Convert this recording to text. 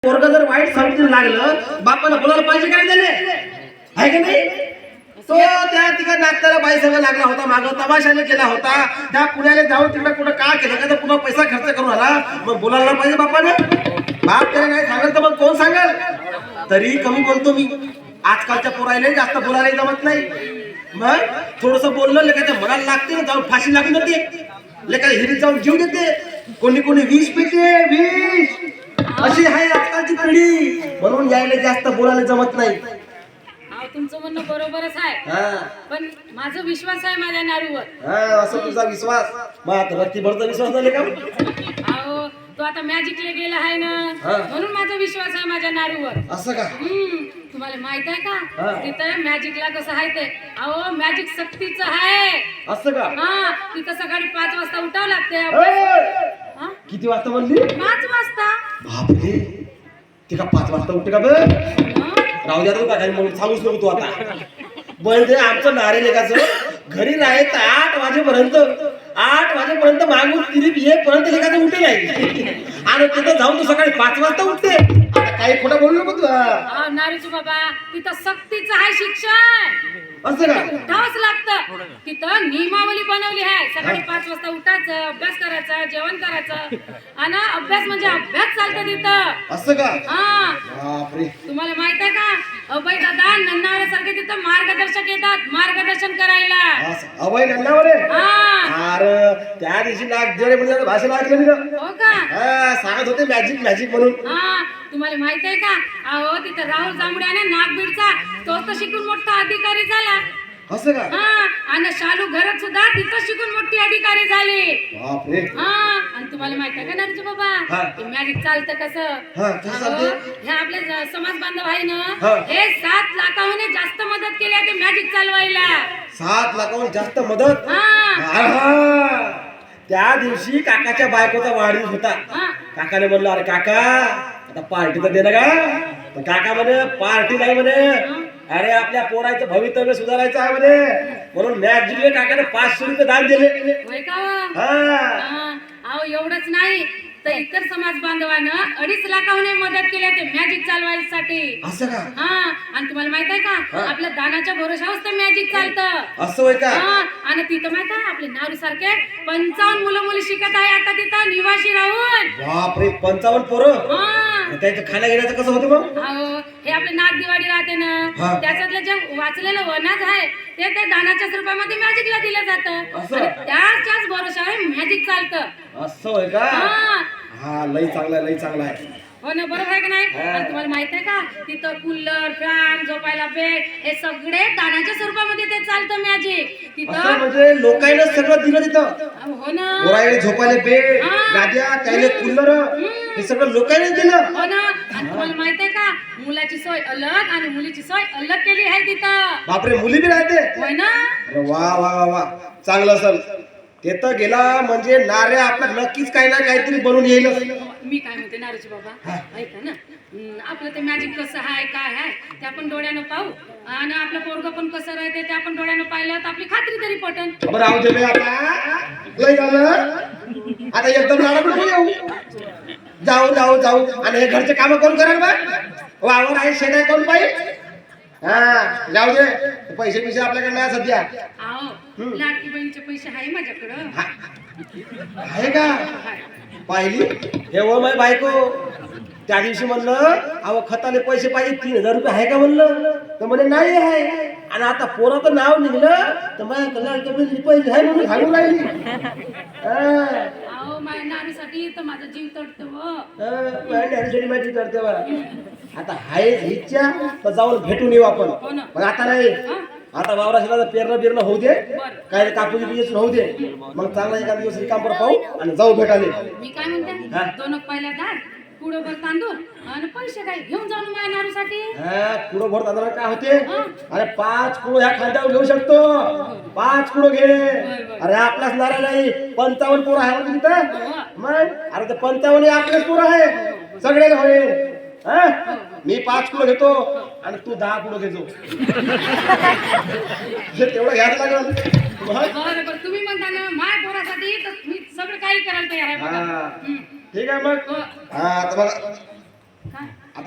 पोरग जर वाईट संगतीला लागलं बापाला बोलायला पाहिजे काय त्याने, आहे का नाही? तो त्या तिकडे नाचताना बाई सगळं लागला होता, मागं तमाशाने केला होता, त्या पुण्याला जाऊन तिकडे कुठं काय केलं का तर पुन्हा पैसा खर्च करून आला, मग बोलायला पाहिजे बापाने. बाप त्याला काय सांगेल तर मग कोण सांगेल? तरी कमी बोलतो मी. आजकालच्या पोरायला जास्त बोलायला जमत नाही. मग थोडस बोललं लेखाच्या मनाला लागते, जाऊन फाशी लागून जाते, लेखा हिरीत जाऊन जीव देते, कोणी कोणी विष पिते, विष. अशी आहे आजकालची पिढी, म्हणून यायला जास्त बोलायला जमत नाही. तुमचं म्हणणं बरोबरच आहे, पण माझा विश्वास आहे माझ्या नारूवर. असं तुझा विश्वास? मग आता रत्तीभरचा विश्वास झाले का? अहो तो आता मॅजिकला गेला आहे ना, म्हणून माझा विश्वास आहे माझ्या नारूवर. असं का? तुम्हाला माहित आहे का तिथं मॅजिकला कसं आहे ते? अहो मॅजिक सक्तीचं आहे. असं का? तिथं सकाळी 5 वाजता उठावं लागते. किती वाजता म्हणली? 5 वाजता. बापरे, ती का 5 वाजता उठते का बरं? राहू द्या का काही म्हणून सांगूच नको तू आता. म्हणजे आमचं नारे लेखाचं घरी राहायचं 8 वाजेपर्यंत, 8 वाजेपर्यंत मागून तिरीप येईपर्यंत लेखाचं उठे नाही, आणि तिथं जाऊन तू सकाळी 5 वाजता उठते. आता काही खोटं बोलू नको तू. नारीचू बाबा, तिथं सक्तीचं आहे शिक्षण. असं का? उठावंच लागतं. तिथं नियमावली बनवली आहे. सकाळी 5 वाजता उठायचं, अभ्यास करायचा, जेवण करायचं, आणि अभ्यास म्हणजे अभ्यास चालतं तिथं. असं का? बापरे, तुम्हाला माहित आहे का अभय दादा नन्नावऱ्यासारखे तिथं मार्गदर्शक येतात मार्गदर्शन करायला. अभय नन्नावरे? अरे त्या दिवशी म्हणजे भाषण ऐकलं मी. हो का? सांगत होते मॅजिक मॅजिक म्हणून. तुम्हाला माहित आहे का? अहो तिथं राहुल जांभड्याने नागबीडचा तो शिकून मोठा अधिकारी झाला. असं का? आणि शालू घरात सुद्धा तिथं शिकून मोठी अधिकारी झाली. बापरे. आणि तुम्हाला माहित आहे का नरेश बाबा, मॅजिक चालतं कसं? हे आपले समाज बांधव आहे ना, हे 7 लाखाहून जास्त मदत केली आहे मॅजिक चालवायला. 7 लाखाहून जास्त मदत? त्या दिवशी काकाच्या बायकोचा वाढदिवस होता. काकाने म्हणलं, अरे काका आता पार्टी तर दे ना का? काका म्हणे पार्टी नाही म्हणे, अरे आपल्या पोराचं भवितव्य सुधारायचं आहे म्हणे, म्हणून मॅजिकले काकाने 500 रुपये दान दिले. होय का? अहो एवढंच नाही तर इतर समाज बांधवानं 2.5 लाखाहून मदत केली ते मॅजिक चालवायसाठी. असं का? आणि तुम्हाला माहित आहे का आपल्या दानाच्या भरोशावर ते मॅजिक चालतं. असं होय का? आणि तिथं माहित आहे आपले नारू सारखे 55 मुलं मुली शिकत आहे आता तिथं निवासी राहून. बापरे, 55 पोरं? त्याचं खाण्या घेण्याचं कसं होतं मग? अहो हे आपले नाग दिवाळी राहते ना, त्याच्यातलं जे वाचलेलं वनाज आहे ते दानाच्या स्वरूपामध्ये मॅजिकला दिलं जातं. त्याच्याच भरोशावर मॅजिक चालतं. असं होय का? लई चांगला आहे, लई चांगला आहे. हो ना, बरोबर आहे का नाही? आणि तुम्हाला माहित आहे का तिथं कूलर, फॅन, झोपायला बेड हे सगळे दानाच्या स्वरूपामध्ये ते चालतं मॅजिक तिथं. म्हणजे लोकांना सगळं दिलं तिथं. हो ना, पोरायला झोपायला बेड, गाद्या, त्याले कूलर, हे सगळं लोकांना दिलं. हो ना. आणि तुम्हाला माहित आहे का मुलाची सोय अलग आणि मुलीची सोय अलग केली आहे तिथं. बापरे, मुली बी राहते? होय ना. अरे वा वा वा वा, चांगलं असेल. तिथं गेला म्हणजे नारे आपला नक्कीच काही ना काहीतरी बनून येईल. मी काय म्हणते नारूची बाबा, ऐका ना, आपलं ते मॅजिक कसं आहे काय आहे ते आपण डोळ्यानं पाहू, आणि आपलं पोरग पण कसं राहते ते आपण डोळ्यानं पाहिलं तर आपली खात्री तरी पटन. राहू दे बे, आता लय झालं. आता एकदम नारा कुठे येऊ? जाऊ जाऊ जाऊ. आणि हे घरचे काम कोण करेल बा? वावर आहे, शेत आहे, कोण पाहिजे? जाऊ दे, पैसे पैसे आपल्याकडे नाही सध्या. लाडकी बहिणीचे पैसे आहे माझ्याकडं. आहे का? पाहिली हे व माय बायको त्या दिवशी म्हणलं अहो खताले पैसे पाहिजे 3000 रुपये आहे का म्हणलं, तर म्हणे नाही आहे. आणि आता पोराचं नाव निघलं तर माझ्या पैसे आहे म्हणून सांगू लागली. माझ्या नारीसाठी तर माझा जीव तडतो. माझी तडते बा. आता हायच इच्छा तर जाऊन भेटून येऊ आपण. पण आता नाही, आता वावरा पेरणं बिरणं होऊ दे, काय कापूस बिजूस होऊ दे, मग चांगला एका दिवस रिकाम पाहू आणि जाऊ भेटाले. मी काय म्हणते, 2 पहिला डाळ, कुडोभर तांदूळ आणि पैसे काय घेऊन जाऊन माझ्या नारूसाठी. कुडोभर तांदूळ काय होते? अरे 5 कुडो ह्या खांद्यावर घेऊ शकतो. 5 कुडो घे. अरे आपलाच नारा नाही, 55 पोरं आहे म्हणजे तिथं. मग अरे ते 55 आपलेच पोरं आहे, सगळ्याला होईल. मी 5 किलो घेतो आणि तू 10 किलो घेतो. तेवढं घ्यायला लागल. तुम्ही म्हणता ना माय पोरासाठी तर मी सगळं काही करायला तयार आहे. ठीक आहे मग. आता बघा काय आता